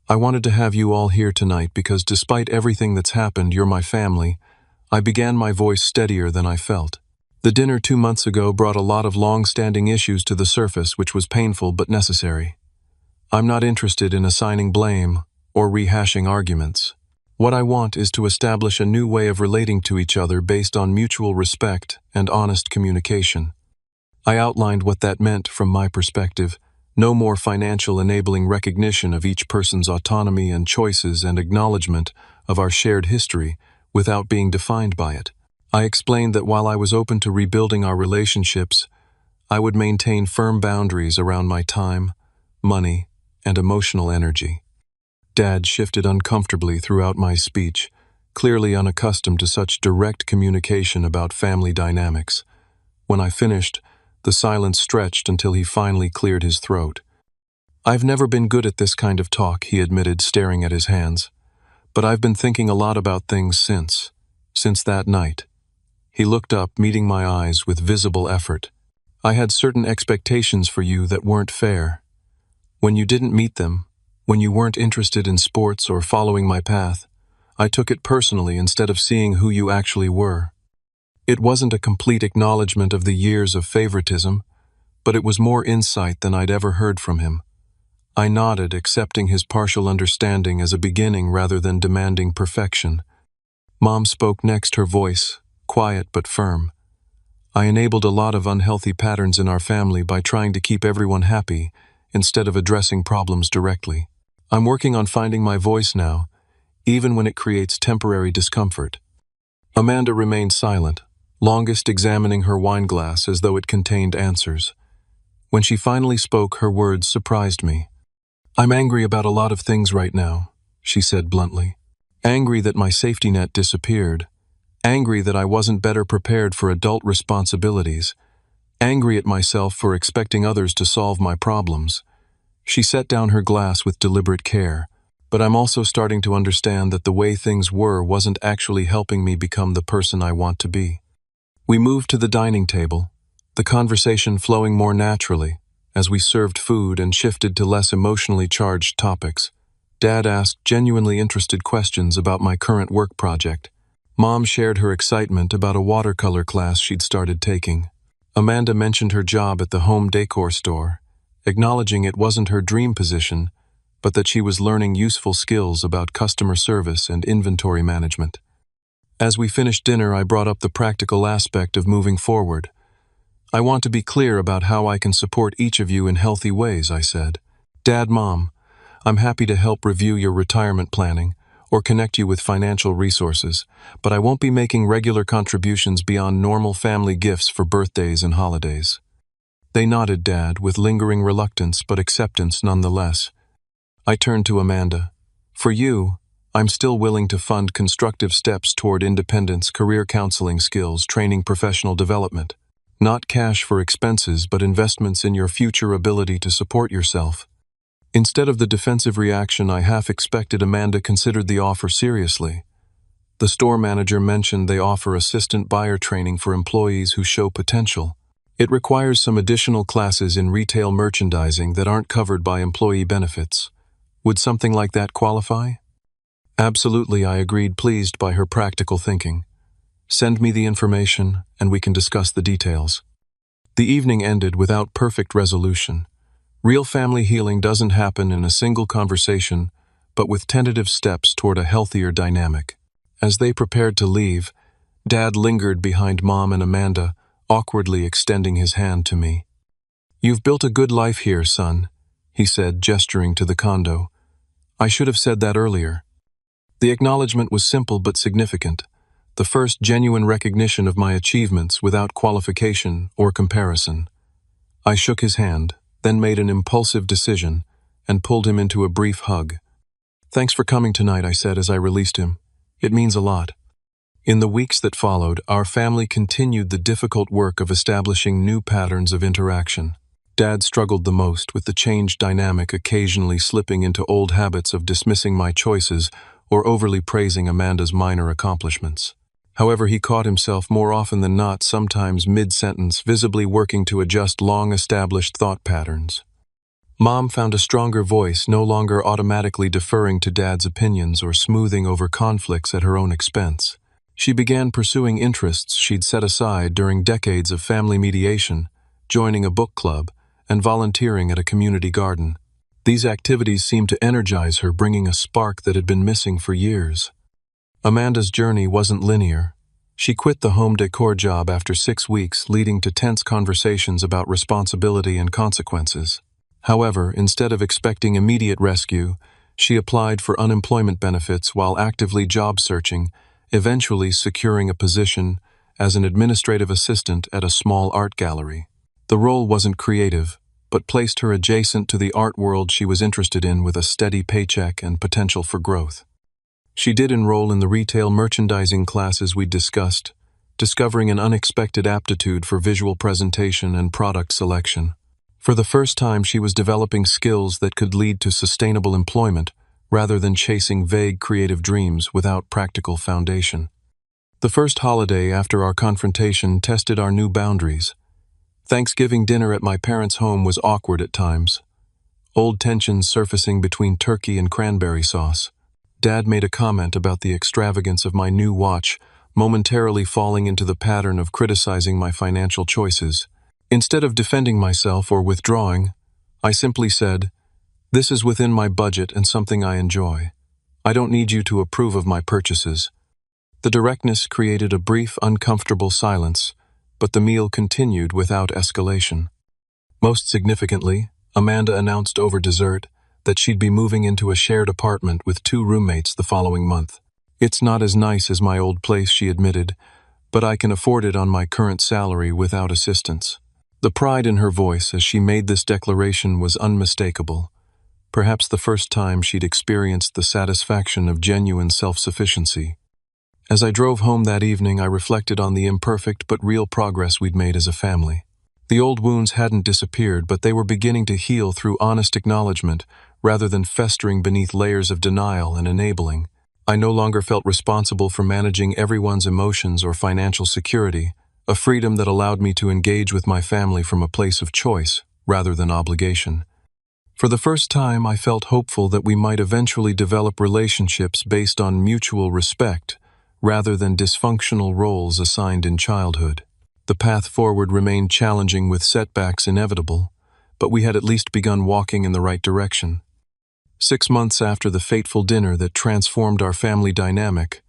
I wanted to have you all here tonight because despite everything that's happened, you're my family. I began, my voice steadier than I felt. The dinner 2 months ago brought a lot of long-standing issues to the surface, which was painful but necessary. I'm not interested in assigning blame or rehashing arguments. What I want is to establish a new way of relating to each other based on mutual respect and honest communication. I outlined what that meant from my perspective: no more financial enabling recognition of each person's autonomy and choices, and acknowledgement of our shared history without being defined by it. I explained that while I was open to rebuilding our relationships, I would maintain firm boundaries around my time, money, and emotional energy. Dad shifted uncomfortably throughout my speech, clearly unaccustomed to such direct communication about family dynamics. When I finished, the silence stretched until he finally cleared his throat. "I've never been good at this kind of talk," he admitted, staring at his hands. "But I've been thinking a lot about things since that night." He looked up, meeting my eyes with visible effort. "I had certain expectations for you that weren't fair. When you didn't meet them, when you weren't interested in sports or following my path, I took it personally instead of seeing who you actually were. It wasn't a complete acknowledgement of the years of favoritism, but it was more insight than I'd ever heard from him." I nodded, accepting his partial understanding as a beginning rather than demanding perfection. Mom spoke next, her voice quiet but firm. "I enabled a lot of unhealthy patterns in our family by trying to keep everyone happy instead of addressing problems directly. I'm working on finding my voice now, even when it creates temporary discomfort." Amanda remained silent, longest examining her wine glass as though it contained answers. When she finally spoke, her words surprised me. "I'm angry about a lot of things right now," she said bluntly. "Angry that my safety net disappeared. Angry that I wasn't better prepared for adult responsibilities. Angry at myself for expecting others to solve my problems." She set down her glass with deliberate care. "But I'm also starting to understand that the way things were wasn't actually helping me become the person I want to be." We moved to the dining table, the conversation flowing more naturally as we served food and shifted to less emotionally charged topics. Dad asked genuinely interested questions about my current work project. Mom shared her excitement about a watercolor class she'd started taking. Amanda mentioned her job at the home decor store, acknowledging it wasn't her dream position, but that she was learning useful skills about customer service and inventory management. As we finished dinner, I brought up the practical aspect of moving forward. I want to be clear about how I can support each of you in healthy ways, I said. Dad, Mom, I'm happy to help review your retirement planning or connect you with financial resources, but I won't be making regular contributions beyond normal family gifts for birthdays and holidays. They nodded, Dad, with lingering reluctance but acceptance nonetheless. I turned to Amanda. For you, I'm still willing to fund constructive steps toward independence, career counseling skills, training, professional development. Not cash for expenses, but investments in your future ability to support yourself. Instead of the defensive reaction I half expected, Amanda considered the offer seriously. The store manager mentioned they offer assistant buyer training for employees who show potential. It requires some additional classes in retail merchandising that aren't covered by employee benefits. Would something like that qualify? Absolutely, I agreed, pleased by her practical thinking. Send me the information, and we can discuss the details. The evening ended without perfect resolution. Real family healing doesn't happen in a single conversation, but with tentative steps toward a healthier dynamic. As they prepared to leave, Dad lingered behind Mom and Amanda, awkwardly extending his hand to me. You've built a good life here, son, he said, gesturing to the condo. I should have said that earlier. The acknowledgement was simple but significant, the first genuine recognition of my achievements without qualification or comparison. I shook his hand, then made an impulsive decision, and pulled him into a brief hug. Thanks for coming tonight, I said as I released him. It means a lot. In the weeks that followed, our family continued the difficult work of establishing new patterns of interaction. Dad struggled the most with the changed dynamic, occasionally slipping into old habits of dismissing my choices or overly praising Amanda's minor accomplishments. However, he caught himself more often than not, sometimes mid-sentence, visibly working to adjust long-established thought patterns. Mom found a stronger voice, no longer automatically deferring to Dad's opinions or smoothing over conflicts at her own expense. She began pursuing interests she'd set aside during decades of family mediation, joining a book club, and volunteering at a community garden. These activities seemed to energize her, bringing a spark that had been missing for years. Amanda's journey wasn't linear. She quit the home decor job after 6 weeks, leading to tense conversations about responsibility and consequences. However, instead of expecting immediate rescue, she applied for unemployment benefits while actively job searching, eventually securing a position as an administrative assistant at a small art gallery. The role wasn't creative, but placed her adjacent to the art world she was interested in, with a steady paycheck and potential for growth. She did enroll in the retail merchandising classes we'd discussed, discovering an unexpected aptitude for visual presentation and product selection. For the first time, she was developing skills that could lead to sustainable employment, rather than chasing vague creative dreams without practical foundation. The first holiday after our confrontation tested our new boundaries. Thanksgiving dinner at my parents' home was awkward at times, old tensions surfacing between turkey and cranberry sauce. Dad made a comment about the extravagance of my new watch, momentarily falling into the pattern of criticizing my financial choices. Instead of defending myself or withdrawing, I simply said, "This is within my budget and something I enjoy. I don't need you to approve of my purchases." The directness created a brief, uncomfortable silence, but the meal continued without escalation. Most significantly, Amanda announced over dessert that she'd be moving into a shared apartment with 2 roommates the following month. "It's not as nice as my old place," she admitted, "but I can afford it on my current salary without assistance." The pride in her voice as she made this declaration was unmistakable, perhaps the first time she'd experienced the satisfaction of genuine self-sufficiency. As I drove home that evening, I reflected on the imperfect but real progress we'd made as a family. The old wounds hadn't disappeared, but they were beginning to heal through honest acknowledgement rather than festering beneath layers of denial and enabling. I no longer felt responsible for managing everyone's emotions or financial security, a freedom that allowed me to engage with my family from a place of choice rather than obligation. For the first time, I felt hopeful that we might eventually develop relationships based on mutual respect rather than dysfunctional roles assigned in childhood. The path forward remained challenging, with setbacks inevitable, but we had at least begun walking in the right direction. 6 months after the fateful dinner that transformed our family dynamic,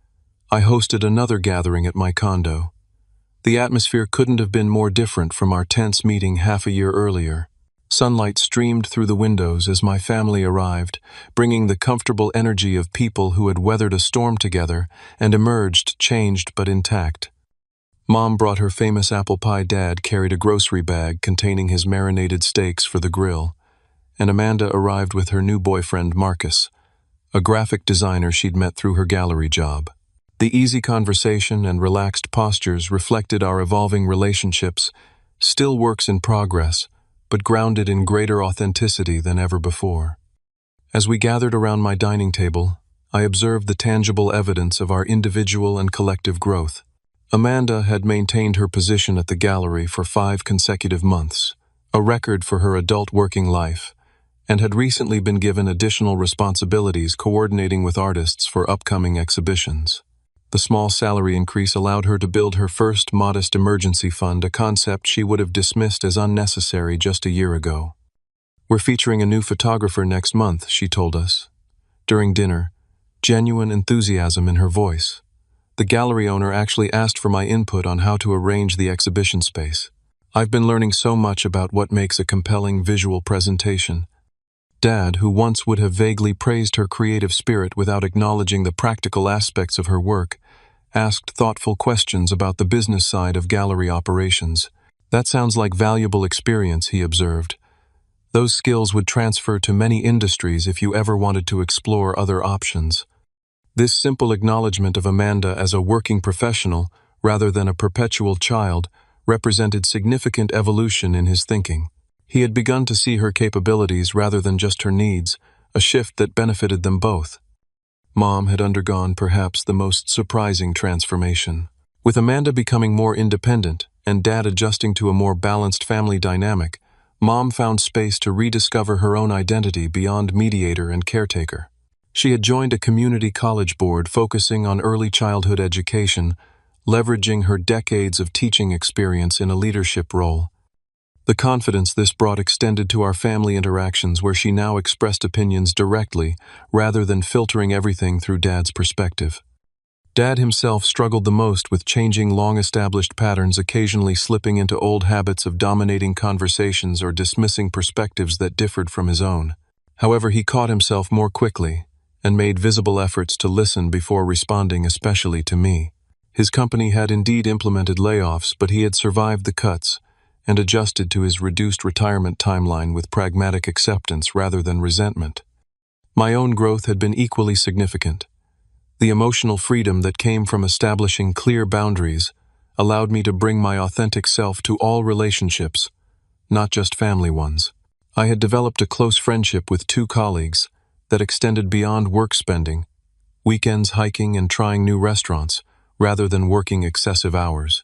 I hosted another gathering at my condo. The atmosphere couldn't have been more different from our tense meeting half a year earlier. Sunlight streamed through the windows as my family arrived, bringing the comfortable energy of people who had weathered a storm together and emerged changed but intact. Mom brought her famous apple pie. Dad carried a grocery bag containing his marinated steaks for the grill, and Amanda arrived with her new boyfriend Marcus, a graphic designer she'd met through her gallery job. The easy conversation and relaxed postures reflected our evolving relationships, still works in progress, but grounded in greater authenticity than ever before. As we gathered around my dining table, I observed the tangible evidence of our individual and collective growth. Amanda had maintained her position at the gallery for 5 consecutive months, a record for her adult working life, and had recently been given additional responsibilities coordinating with artists for upcoming exhibitions. The small salary increase allowed her to build her first modest emergency fund, a concept she would have dismissed as unnecessary just a year ago. "We're featuring a new photographer next month," she told us. During dinner, genuine enthusiasm in her voice. The gallery owner actually asked for my input on how to arrange the exhibition space. "I've been learning so much about what makes a compelling visual presentation." Dad, who once would have vaguely praised her creative spirit without acknowledging the practical aspects of her work, asked thoughtful questions about the business side of gallery operations. "That sounds like valuable experience," he observed. "Those skills would transfer to many industries if you ever wanted to explore other options." This simple acknowledgement of Amanda as a working professional, rather than a perpetual child, represented significant evolution in his thinking. He had begun to see her capabilities rather than just her needs, a shift that benefited them both. Mom had undergone perhaps the most surprising transformation. With Amanda becoming more independent and Dad adjusting to a more balanced family dynamic, Mom found space to rediscover her own identity beyond mediator and caretaker. She had joined a community college board focusing on early childhood education, leveraging her decades of teaching experience in a leadership role. The confidence this brought extended to our family interactions, where she now expressed opinions directly rather than filtering everything through Dad's perspective. Dad himself struggled the most with changing long-established patterns, occasionally slipping into old habits of dominating conversations or dismissing perspectives that differed from his own. However, he caught himself more quickly and made visible efforts to listen before responding, especially to me. His company had indeed implemented layoffs, but he had survived the cuts and adjusted to his reduced retirement timeline with pragmatic acceptance rather than resentment. My own growth had been equally significant. The emotional freedom that came from establishing clear boundaries allowed me to bring my authentic self to all relationships, not just family ones. I had developed a close friendship with 2 colleagues that extended beyond work spending, weekends hiking and trying new restaurants, rather than working excessive hours.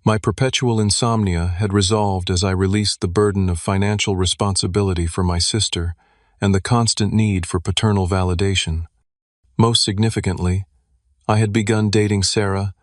My perpetual insomnia had resolved as I released the burden of financial responsibility for my sister and the constant need for paternal validation. Most significantly, I had begun dating Sarah,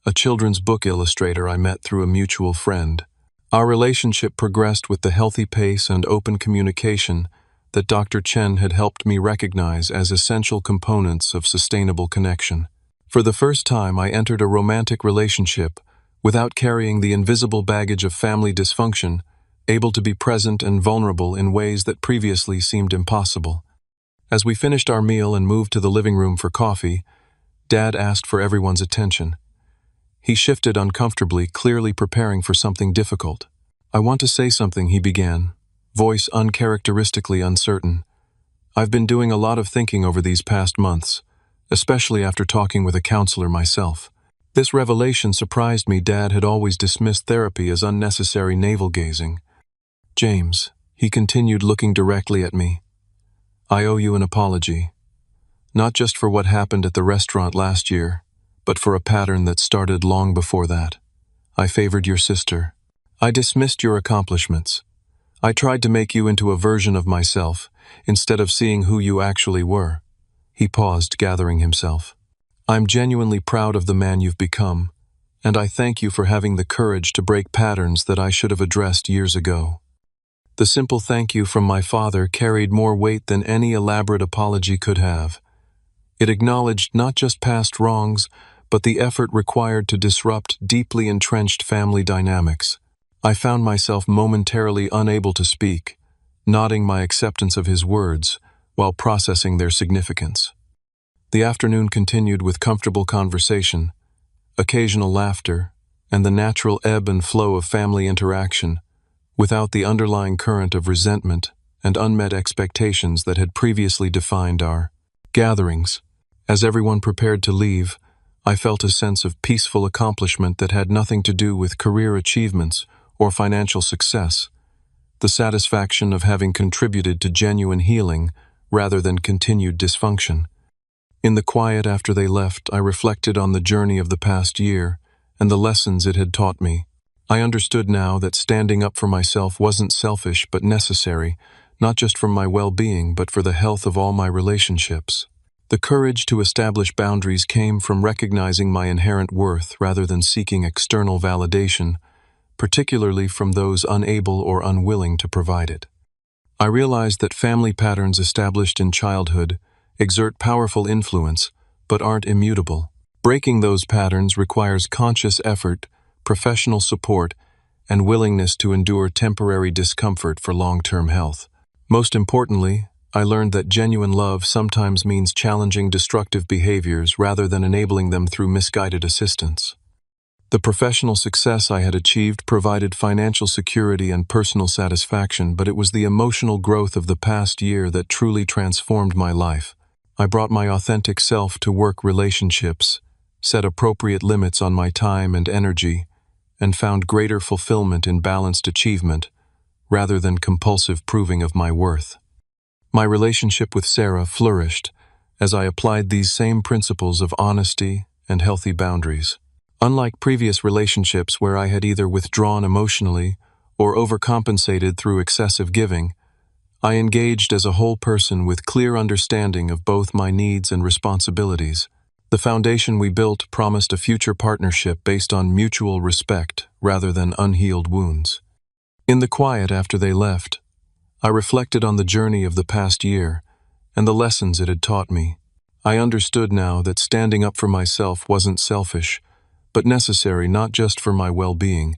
a children's book illustrator I met through a mutual friend. Our relationship progressed with the healthy pace and open communication that Dr. Chen had helped me recognize as essential components of sustainable connection. For the first time, I entered a romantic relationship without carrying the invisible baggage of family dysfunction, able to be present and vulnerable in ways that previously seemed impossible. As we finished our meal and moved to the living room for coffee, Dad asked for everyone's attention. He shifted uncomfortably, clearly preparing for something difficult. "I want to say something," he began, voice uncharacteristically uncertain. "I've been doing a lot of thinking over these past months, especially after talking with a counselor myself. This revelation surprised me. Dad had always dismissed therapy as unnecessary navel-gazing. "James," he continued, looking directly at me, "I owe you an apology. Not just for what happened at the restaurant last year, but for a pattern that started long before that. I favored your sister. I dismissed your accomplishments. I tried to make you into a version of myself, instead of seeing who you actually were." He paused, gathering himself. "I'm genuinely proud of the man you've become, and I thank you for having the courage to break patterns that I should have addressed years ago." The simple thank you from my father carried more weight than any elaborate apology could have. It acknowledged not just past wrongs, but the effort required to disrupt deeply entrenched family dynamics. I found myself momentarily unable to speak, nodding my acceptance of his words while processing their significance. The afternoon continued with comfortable conversation, occasional laughter, and the natural ebb and flow of family interaction, without the underlying current of resentment and unmet expectations that had previously defined our gatherings. As everyone prepared to leave, I felt a sense of peaceful accomplishment that had nothing to do with career achievements or financial success, the satisfaction of having contributed to genuine healing rather than continued dysfunction. In the quiet after they left, I reflected on the journey of the past year and the lessons it had taught me. I understood now that standing up for myself wasn't selfish but necessary, not just for my well-being but for the health of all my relationships. The courage to establish boundaries came from recognizing my inherent worth rather than seeking external validation, particularly from those unable or unwilling to provide it. I realized that family patterns established in childhood exert powerful influence, but aren't immutable. Breaking those patterns requires conscious effort, professional support, and willingness to endure temporary discomfort for long-term health. Most importantly, I learned that genuine love sometimes means challenging destructive behaviors rather than enabling them through misguided assistance. The professional success I had achieved provided financial security and personal satisfaction, but it was the emotional growth of the past year that truly transformed my life. I brought my authentic self to work relationships, set appropriate limits on my time and energy, and found greater fulfillment in balanced achievement rather than compulsive proving of my worth. My relationship with Sarah flourished as I applied these same principles of honesty and healthy boundaries. Unlike previous relationships where I had either withdrawn emotionally or overcompensated through excessive giving, I engaged as a whole person with clear understanding of both my needs and responsibilities. The foundation we built promised a future partnership based on mutual respect rather than unhealed wounds. In the quiet after they left, I reflected on the journey of the past year and the lessons it had taught me. I understood now that standing up for myself wasn't selfish, but necessary not just for my well-being,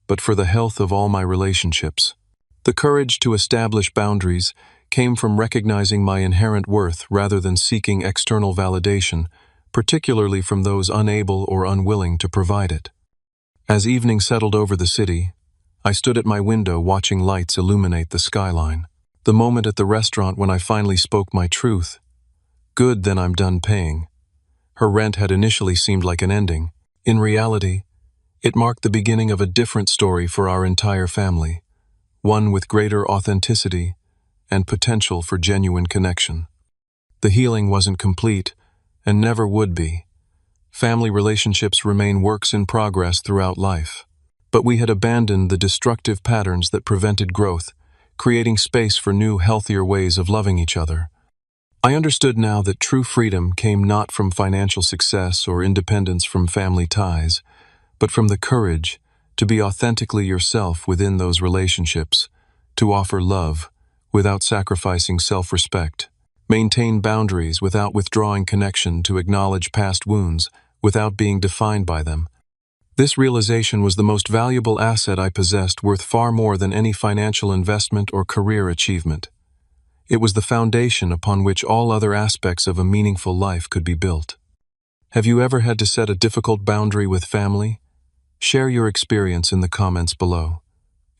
but for the health of all my relationships. The courage to establish boundaries came from recognizing my inherent worth rather than seeking external validation, particularly from those unable or unwilling to provide it. As evening settled over the city, I stood at my window watching lights illuminate the skyline. The moment at the restaurant when I finally spoke my truth. Good, then I'm done paying. Her rent had initially seemed like an ending. In reality, it marked the beginning of a different story for our entire family, one with greater authenticity and potential for genuine connection. The healing wasn't complete, and never would be. Family relationships remain works in progress throughout life. But we had abandoned the destructive patterns that prevented growth, creating space for new, healthier ways of loving each other. I understood now that true freedom came not from financial success or independence from family ties, but from the courage to be authentically yourself within those relationships, to offer love without sacrificing self-respect, maintain boundaries without withdrawing connection, to acknowledge past wounds without being defined by them. This realization was the most valuable asset I possessed, worth far more than any financial investment or career achievement. It was the foundation upon which all other aspects of a meaningful life could be built. Have you ever had to set a difficult boundary with family? Share your experience in the comments below.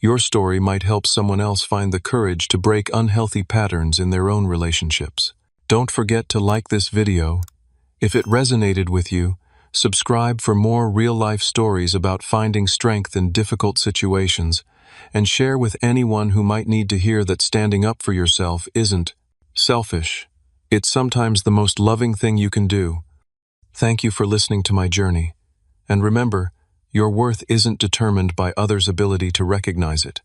Your story might help someone else find the courage to break unhealthy patterns in their own relationships. Don't forget to like this video. If it resonated with you, subscribe for more real-life stories about finding strength in difficult situations, and share with anyone who might need to hear that standing up for yourself isn't selfish. It's sometimes the most loving thing you can do. Thank you for listening to my journey. And remember, your worth isn't determined by others' ability to recognize it.